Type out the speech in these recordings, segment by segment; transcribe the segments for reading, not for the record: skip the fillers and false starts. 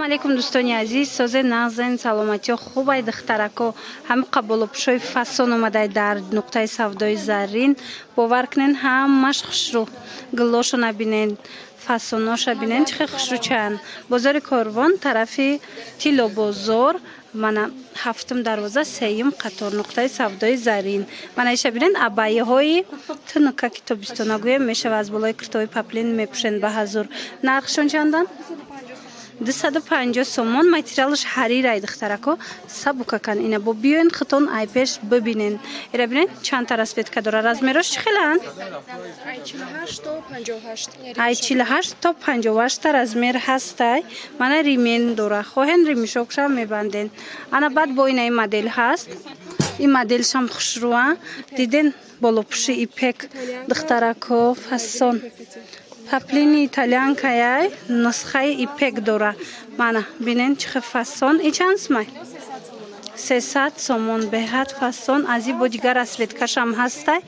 алейкум дӯстони азиз, созе нағзен саломатиё хубай духтарако ҳами қаболопушои фасон омадай дар нуқтаи савдои заррин. Бовар кунен ҳамаш хушрӯ, гулошо набинен, фасоноша бинен чӣ хел хушрӯчанд. Бозори Корвон тарафи Тилло бозор, мана ҳафтум дарвоза сеюм қатор нуқтаи савдои заррин. Мана иша бинен абайяҳои тунука тобистона гӯем мешава аз болои куртои паплин мепӯшен ба ҳазур. Нархшон чандан? 250 сомон. Материалш ҳарирай духтарако сабукакан. Ина бо биёин хитон айпеш бибинен. Ира бинен чандта расветка дора. Размерош чӣ хелан? Ай 48 то 58 размер ҳастай. Мана римен дора. Хоҳен римишокша мебанден. Ана баъд бо инаи модель ҳаст. Ин моделшам хушрӯа. Диден болопуши ипек духтарако фасон. Паплини итальянкаяй нусхаи ипек дора. Мана бинен чихе фасон. И чанд сумай? 300 сомон беҳад фасон. Ази бо дигар расветкашам ҳастай.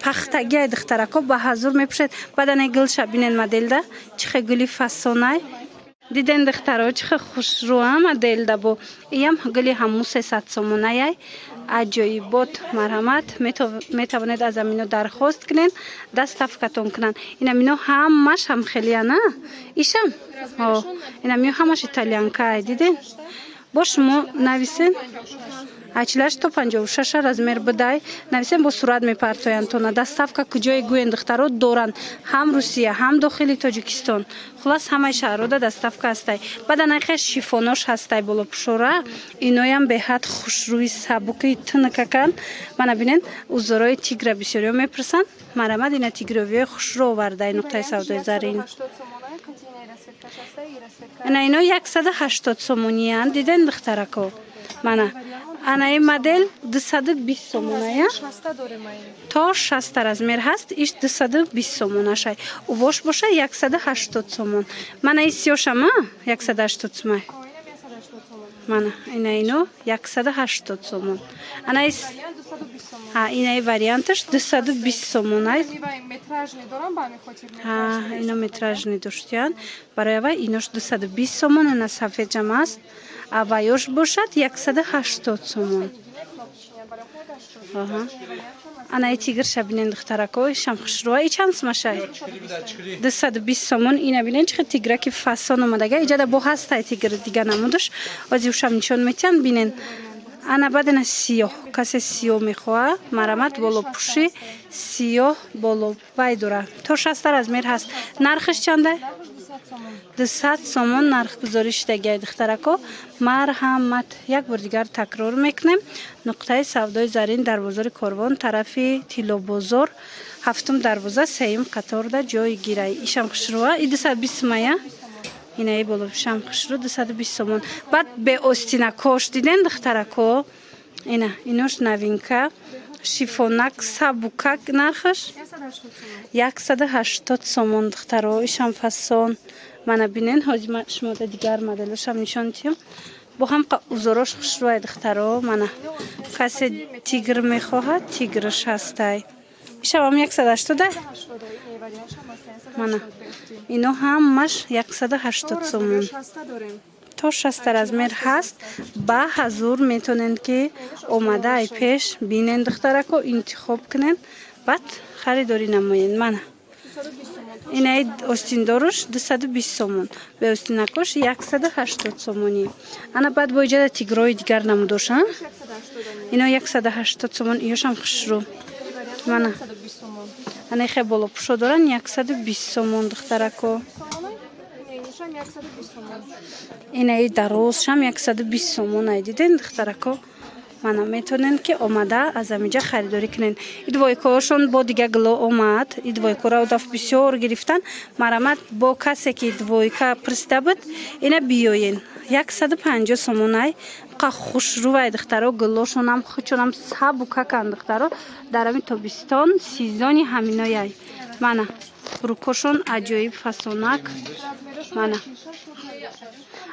Пахтагиай духтарако ба ҳазур мепӯшед. Баъдане гулша бинен моделда чихе гули фасонай. Диден духтаро чихе хушрӯа моделда бо иям гули ҳаму 300 сомонаяй. Аҷоибот марҳамат метавонед аз амино дархост кунен, доставкатон кунанд. Ин амино ҳамаш ҳам хелияна ишам ин амино ҳамаш итальянкай диден бо шумо нависен 48 то 56 размер бидай нависен бо сурат мепартояндтона. Доставка куҷои гӯен духтаро доранд ҳам Русия ҳам дохили Тоҷикистон. Хулас ҳамаи шаҳрода доставка ҳастай. Баъданайхе шифонош ҳастай болопушора. Иноям беҳад хушрӯи сабуки тунукакан. Мана бинен узорои тигра бисёриё мепурсанд. Марҳамат ина тигровиёи хушрӯ овардаи нуқтаи савдои заррин. Ино 180 сомониянд диден духтарако. Мана анаи модель 220 сомоная то 60 размер ҳаст. иш 220 сомонашай. Увош боша 180 сомон. Мана и сиёшама 180 сомон. Мана ино 180 сомон. Анаи инаи варианташ 220 сомонай. Ино метражни доштиянд. Барои аввал инош 220 сомон. Ина сафеджам аст. Аваёш бошад 180 сомон. Анаи тигрша бинен духтарако ишам хушрӯа. И чанд сумашай? 220 сомон. Ина бинен чихе тиграки фасон омадага. Иҷада бо ҳастай тигр дига намудаш. Ози ушам нишон метиҳанд бинен. Ана бадена сиёҳ. Касе сиёҳ мехоҳа. Марҳамат болопуши сиёҳ боло вай дора. То 60 размер ҳаст. Нархш чандай? 200 сомон нарх гузорӣ шудагиай духтарако. Марҳамат. Як бор дигар такрор мекунем. Нуқтаи савдои заррин дар бозори Корвон тарафи Тилло бозор ҳафтум дарвоза сеюм қаторда ҷои гирай. Ишам хушрӯа. И 220 сомая. Инаи болопушам хушрӯ 220 сомон. Баъд бе остинакош диден духтарако. Ина инош новинка. Шифонак сабукак нархаш 180 сомон духтаро. Ишам фасон. Мана бинен ҳози шумода дигар моделошам нишон тиҳам. Бо ҳам узорош хушрӯай духтаро. Мана касе тигр мехоҳад тигрш ҳастай. Ишавам 180 мана ино ҳамаш 180 сомон. То 60 размер ҳаст. Ба ҳазур метонен ки омада ай пеш бинен духтарако интихоб кунен. Баъд харидорӣ намоен. Мана инаи остиндоруш 220 сомон. Бе остинакош 180 сомонӣ. Ана баъд бо иҷада тигрои дигар намудоша. Ино 180 сомон. иёшам хушрӯ. Мана ана хе болопушо доран 120 сомон духтарако. Инаи дарозшам 120 сомон ай диден духтарако. Мана метонен ки омада аз амиҷа харидорӣ кунен. Идвойкоашон бо дига гуло омад. Идвойкора даф бисёр гирифтан. Марҳамат бо касе ки идвойка пурсида буд ина биёен. 150 сомон ай. Қа хушрӯай духтаро. гулошонам хучонам сабукакан духтаро. Дар ами тобистон сезони ҳаминояй. Мана рукошон аҷоиб фасонак. Мана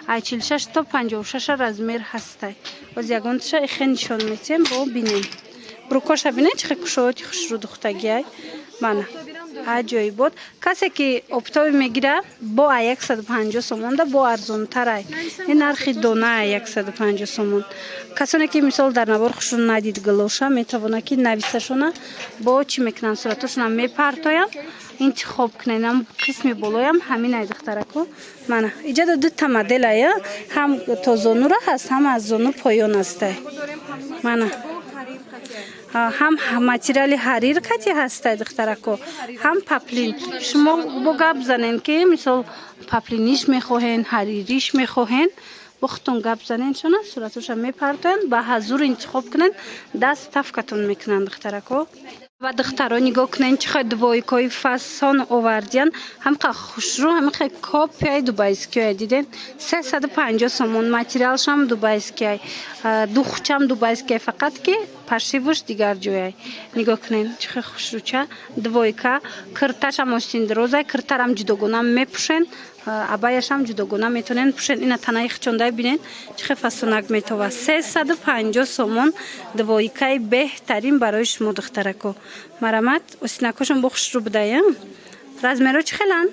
ай 46 то 56 размер ҳастай. Боз ягонташа ихе нишон метиҳем бо бинем. Рукоша бинен чихе кушояти хушрӯ духтагиай. Мана аҷоибот. касе ки оптоби мегира бо 150 сомон да бо арзонтарай. ин нархи дона 150 сомон. касоне ки мисол дар навор хушрӯ надид галоша метавона ки нависашона бо чӣ мекунанд сураташона мепартоянд интихоб кунанд. ам қисми болоям ҳамин ай духтарако мана иҷада дута моделая ҳам то зонура ҳаст ҳам аз зону поён астай мана ҳам материали ҳарир кати ҳастай духтарако ҳам паплин шумо бо гап занен ки мисол паплиниш мехоҳен ҳаририш мехоҳен бо худтон гап занен шона сураташа мепартоянд ба ҳазур интихоб кунанд даст тафкатон мекунанд духтарако ва духтаро нигоҳ кунед чӣ қадр двойкои фасон овардиян ҳамқа хушрӯ ҳамқа копияи дубайскиёй диден 350 сомон материалшам дубайскиай духчам дубайскиай фақат ки пашивуш дигар ҷояй нигоҳ кунед чӣ қадр хушрӯча двойка кирташам остин дирозай киртарам ҷудогона мепӯшен абаяшам ҷудогона метонен пӯшен ина танаи хичондай бинен чӣ қадр фасонак метова 350 сомон двойкаи беҳтарин барои шумо духтарако марамат остинакошон бо хушрӯ будая размеро чӣ хелан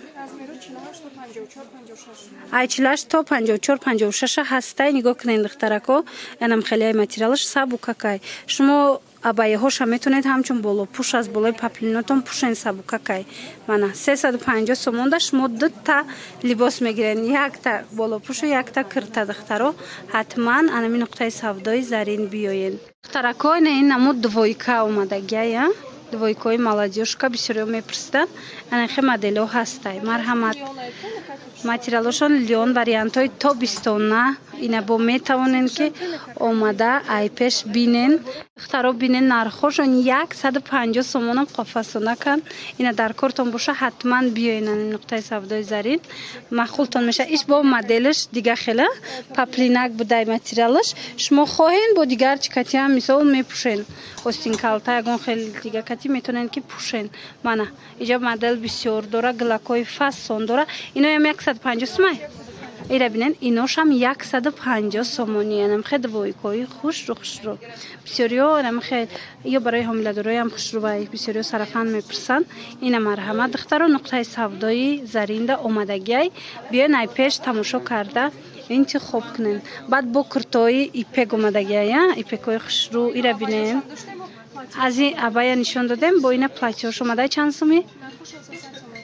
ай 48 то 54 56 ҳастай нигоҳ кунед духтарако янам хелияи материалаш сабукакай шумо абаяҳоша метонед ҳамчун болопӯш аз болои паплинотон пӯшен сабукакай мана 350 сомонда шумо дута либос мегирен якта болопӯшу якта кирта духтаро ҳатман анами нуқтаи савдои зарин биёен духтарако ин намуд двойка омадагия двойкои молодёжка бисёриё мепурсиданд анахе моделҳо ҳастай марҳамат материалошон лион вариантҳои тобистона ина бо метавонен ки омада айпеш бинен духтаро бинен нархошон 150 сомонам қофасонакан ина дар кортон боша ҳатман биёен нуқтаи савдои зарин махултон меша иш бо моделиш дига хела паплинак будай материалаш шумо хоҳен бо дигар чикатиам мисол мепӯшен остинкалта ягон хел дига кати метонен ки пӯшен мана иҷа модел бисёр дора глакои фасон дора иноям 150 сомай ира бинен иношам 150 сомони анамхе двойкои хушрӯ бисёриё анамхе ё барои ҳомиладороям хушрӯвай бисёриё сарафан мепурсанд ина марҳамат духтаро нуқтаи савдои заринда омадагиай биён ай пеш тамошо карда интихоб кунен баъд бо куртои ипек омадагиая ипекои хушрӯ ира бинен аз ин абая нишон додем бо ина платёш омадай чанд соми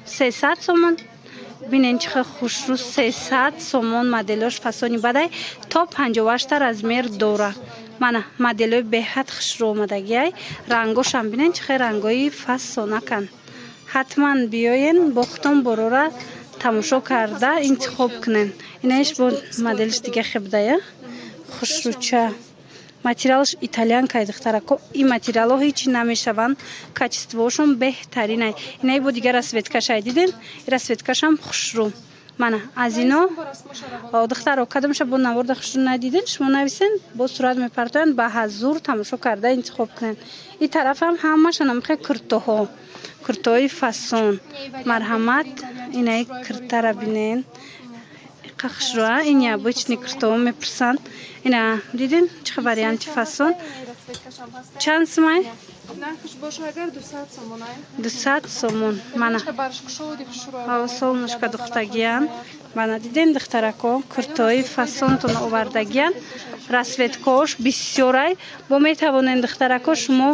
300 сомон бинен чӣ қадр хушрӯ 300 сомон моделош фасони бадай то 58 размер дора мана моделои беҳад хушрӯ омадагиай рангошам бинен чӣ қадр рангои фасонакан ҳатман биёен бо худтон борора тамошо карда интихоб кунен инаиш бо моделиш дига хебдая хушрӯча материалш итальянкай духтарако ин материалҳо ҳечи намешаванд качествоошон беҳтаринай инаи бо дига расветкашай диден расветкашам хушрӯ мана аз ино духтаро кадомша бо наворда хушрӯ надиден шумо нависен бо сурат мепартоянд ба ҳазур тамошо карда интихоб кунен ин тарафам ҳамашонам хе куртоҳо куртои фасон марҳамат инаи куртара бинен хушрӯа ин необычный куртоҳо мепурсанд ина дидин чӣ қадр варианти фасон чанд сомай 200 сомон мана солнышко духтагиян мана дидин духтарако куртои фасонтон овардагиян расветкош бисёрай бо метавонен духтарако шумо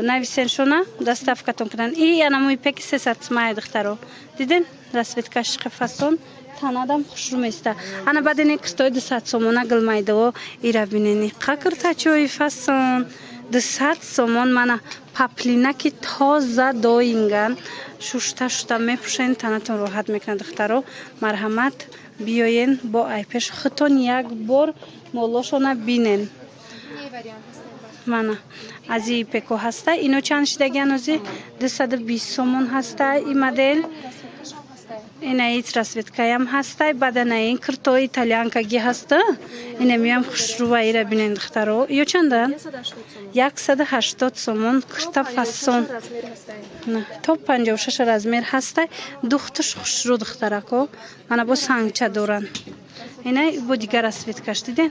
нависен шона доставкатон кунанд и анамои пеки 300 сомай духтаро дидин расветкаш чӣ қадр фасон танадам хушрӯ места ана баъдини куртои 200 сомона гилмайдао ира бинени қа куртачои фасон 200 сомон мана паплинаки тоза доинган шушта мепӯшен танатон роҳат мекунад духтаро марҳамат биёен бо айпеш худтон як бор молошона бинен мана аз и пеко ҳаста ино чанд шидагиан ози 220 сомон ҳаста и модел инаи расветкаям ҳастай баданаин куртои итальянкаги ҳаста инамиам хушрӯва ира бинен духтаро ё чанда 180 сомон курта фасон то 56 размер ҳастай духтуш хушрӯ духтарако мана бо сангча доран инай бо дига расветкаш диден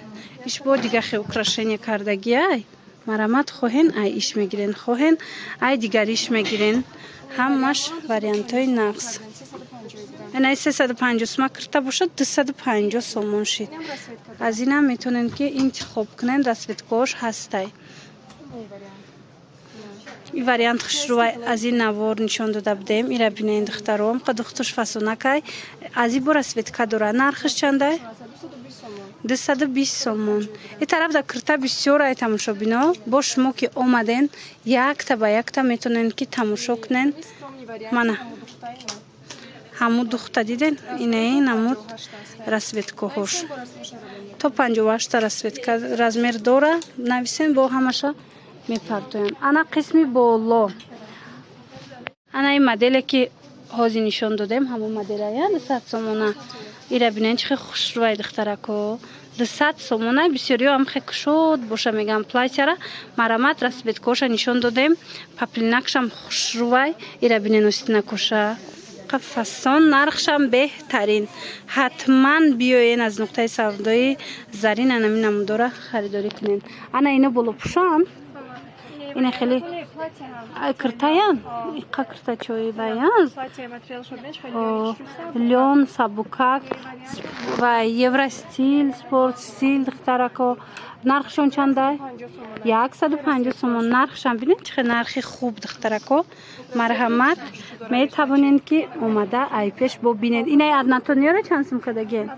иш бо дига хе украшения кардагиай марамат хоҳен ай иш мегирен хоҳен ай дигариш мегирен همش وریانت های نقص. اینای 350 سوم کرده باشد 250 سومون شد. از این هم میتونین که انتخاب کنین. راسویتکاش هسته. این وریانت خشروی از این نوار نشان داده بودیم. این را بینید دخترم که دخترش فسونه که از این راسویتکا داره. نرخش چنده؟ 220 سومون. این طرف در کرته بسیار ای تماشا بینا. با شما که آمدین یک تا به یک تا میتونین که تماشا کنین. منه همون دختر دیدین؟ اینه نمود راسویتکا هاش. تا 58 راسویتکا رزمیر داره. نویسین با همشا میپرتوین. انا قسمی بالا. انا این مدلی که حاضی نشان دادیم همون مدل های 200 سومونه. ایره بینین چه خوش روی دخترکو 200 سومونه. بسیاری هم خیلی کشود باشه میگم پلایتره مرامت راسویتکاش نشان دادیم. پاپلینکش هم خوش روی. ایره بینین استینکوشه فسان نرخش هم بهترین. حتما بیاین از نقطه سودای زرین انمی نموداره خریداری کنین. انا اینو بلو پوشان اینه خیلی کرتاین ایقا کرتا چوی بیان لیون سابوکاک و یوراستیل سپورت استیل دخترکو نرخشون چنده؟ 150 سومون. نرخشون بینید چه نرخی خوب دخترکو. مرحمت می توانین که اومده ای پیش با بینید. اینه ادناتونیو چند سوم کدگین؟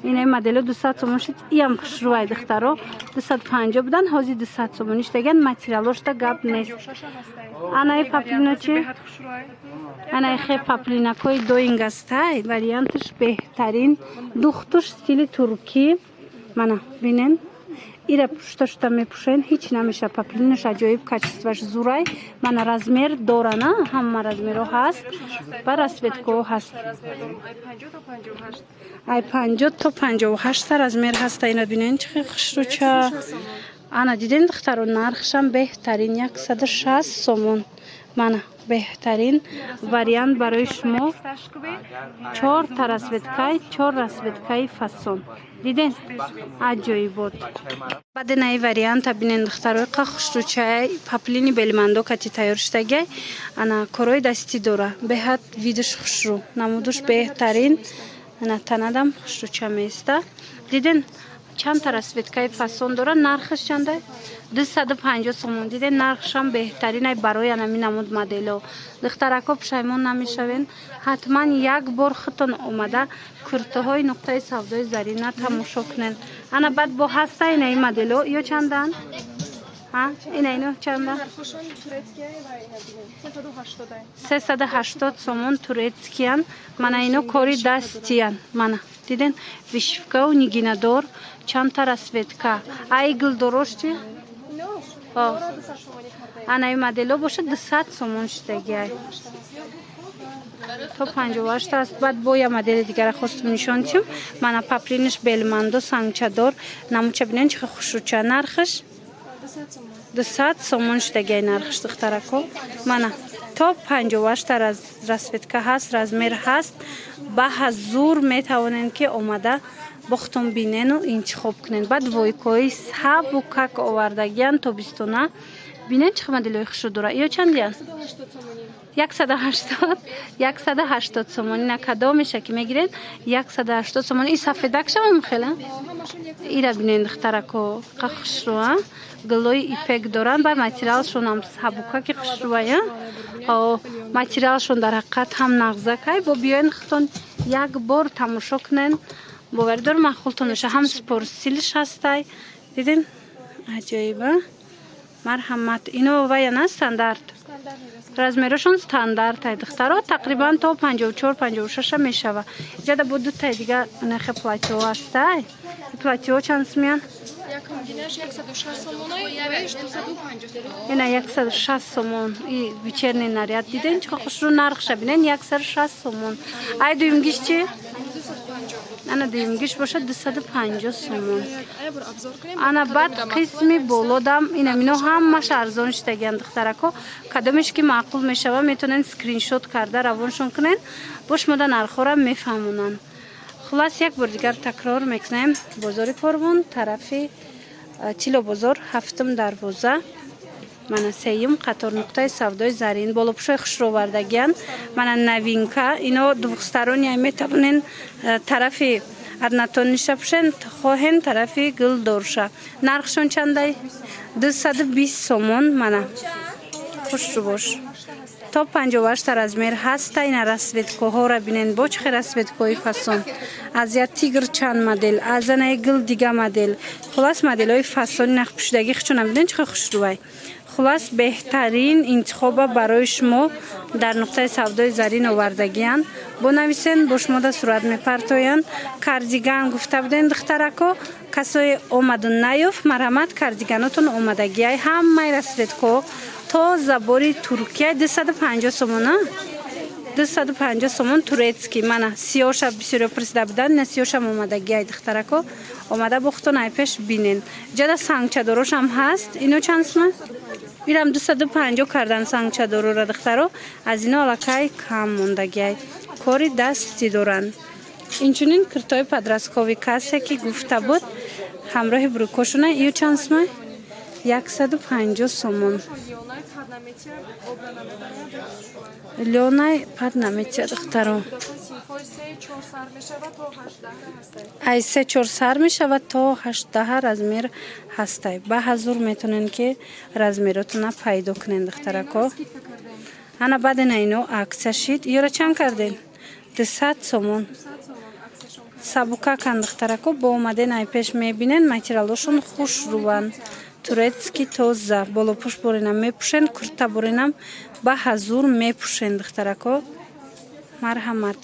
اینه مدل 200 سومون شد. یم خوش روی دخترو 250 بودن حاضی 200 سومونش دگن. ماتریالوش تا گپ نیست. انای پاپلینو چی؟ انای خیلی پاپلینکوی دو اینگسته وریانتش بهترین. دخترش استیل ترکی. منه بینین ایره پوشتش تا میپوشین هیچ نمیشه. پاپلینش عجایب کچستوش زورای. من رزمیر داره نه همه رزمیرو هست و راسویتکا هست. ای 50 تا 58 رزمیر هست. اینا بینین چه خوش رو چه انا دیدین دخترو نرخشم بهترین 160 سومون. من بهترین وریانت برای شما 4 تا راسویتکای 4 راسویتکای فسون دیدین عجایب بود. بعد نای وریانت بینین دختروی خوش رو چای پاپلینی بلمندو کتی تیار شدگی انا کروی دستی داره. بهت ویدش خوش رو نمودش بهترین. انا تندم خوش رو چه میسته. دیدین چند تا راسویتکای فسون داره. نرخش چنده؟ 250 سومون. دیدین نرخش هم بهترین برای انمی نمود مدلو. دخترکا پشیمون نمیشوین. حتما یک بار خودتون اومده کرته های نقطه سودای زرینه تماشا کنین. انا بعد با هسته این مدلو یا چندن؟ ها اینو چنده؟ 380 سومون تورецькиян. من اینو کاری دستیان. من دیدین вишивка و نگینه دار چند تا راسویتکا ایگل درشتی؟ انا این مدلو باشه 200 سومون شدگی. تا 58 است. بعد با یه مدل دیگر خواستم نشان چیم. من پاپلینش بلمندو سنگچه دار نموچه بینین چه خوش رو چه نرخش 200 سومون شدگی نرخش دخترکو. من تا 58 راسویتکا هست رزمیر هست. به حضور میتوانین که اومده بختون بینین و انتخاب کنین. بعد وایکوی سب و کک آوردگیان تا بیستونه بینین چه مدلوی خوش داره. یا چندیان؟ 180 سومونی نکدا میشه که میگیرین 180 سومونی. این سفیدکش هم خیلی ایره بینین دخترکو خوش رو گلوی ایپک دارن. بر ماتریالشون هم سبوکا که خوش رویه. ماتریالشون در حقیقت هم نغزه که با بیاین خودتون یک بار تماشا کنین باوردار مخولتون میشه. هم سپورسیلش هسته دیدین عجایبه. مرحمت اینو و یا نه استاندارد رزمیرشون استاندارد دخترها تقریبا تا 54 56 میشوه. اینجا بود دو تا دیگه نخ پلاتیو هسته. پلاتیو چند میان؟ اینا 160 سومون. این ویچرنی نریاد دیدین چه خوش رو نرخش بینین 160 سومون. ای دویمگیش چی؟ انا دویمگیش باشه 250 سومون. انا بعد قسمی بولودم اینا مینو همش ارزان شدگیان دخترکو. کدومش که معقول میشوه میتونن اسکرین شات کرده روانشون کنین باش مدن نرخورم میفهمونن. خلاص یک بار دیگر تکرار میکنیم. بازار کاروان طرف چیلو بازار هفتم دروازه мана сеюм қатор нуқтаи савдои зарин болопӯшои хушровардагиян мана новинка ино двухсторонняя метавонен тарафи однотонниша пӯшен хоҳен тарафи гулдорша нархшон чандай 220 сомон мана хушрӯ бош то 58 размер ҳаста ина расветкоҳоро бинен бо чӣ хел расветкои фасон аз я тигр чанд модел аз анаи гул дига модел хулас моделҳои фасони нах пӯшидагӣ хичона бинен чӣ хел хушрӯвай хулас беҳтарин интихоба барои шумо дар нуқтаи савдои зарин овардагиянд бо нависен бо шумо да сурат мепартоянд кардиган гуфта буден духтарако касое омаду наёфт марҳамат кардиганотон омадагиай ҳамаи расветкоҳо то забори Туркия 250 сомон 250 сомон турецкий мана сиёша бисёриё присида будан ина сиёшам омадагиай духтарако омада бохтон айпеш бинен ҷада сангчадорош ҳам ҳаст ино чанд сомон ирам 250 кардан сангчадорора духтаро аз ино аллакай кам мондагиай кори дасти доранд инчунин куртои подросткови касе ки гуфта буд ҳамроҳи брюкошона ию чанд сомон 150 сомон лёнай пад наметия духтаро ай 3-4 сар мешавад то 18 размер ҳастай ба ҳазур метонен ки размеротона пайдо кунен духтарако ана баъдена ино аксия шид ёра чанд карден 200 сомон сабука кан духтарако бо омаден айпеш мебинен материалошон хушрӯванд турецки тоза болопӯш боринам мепӯшен курта боринам ба ҳазур мепӯшен духтарако марҳамат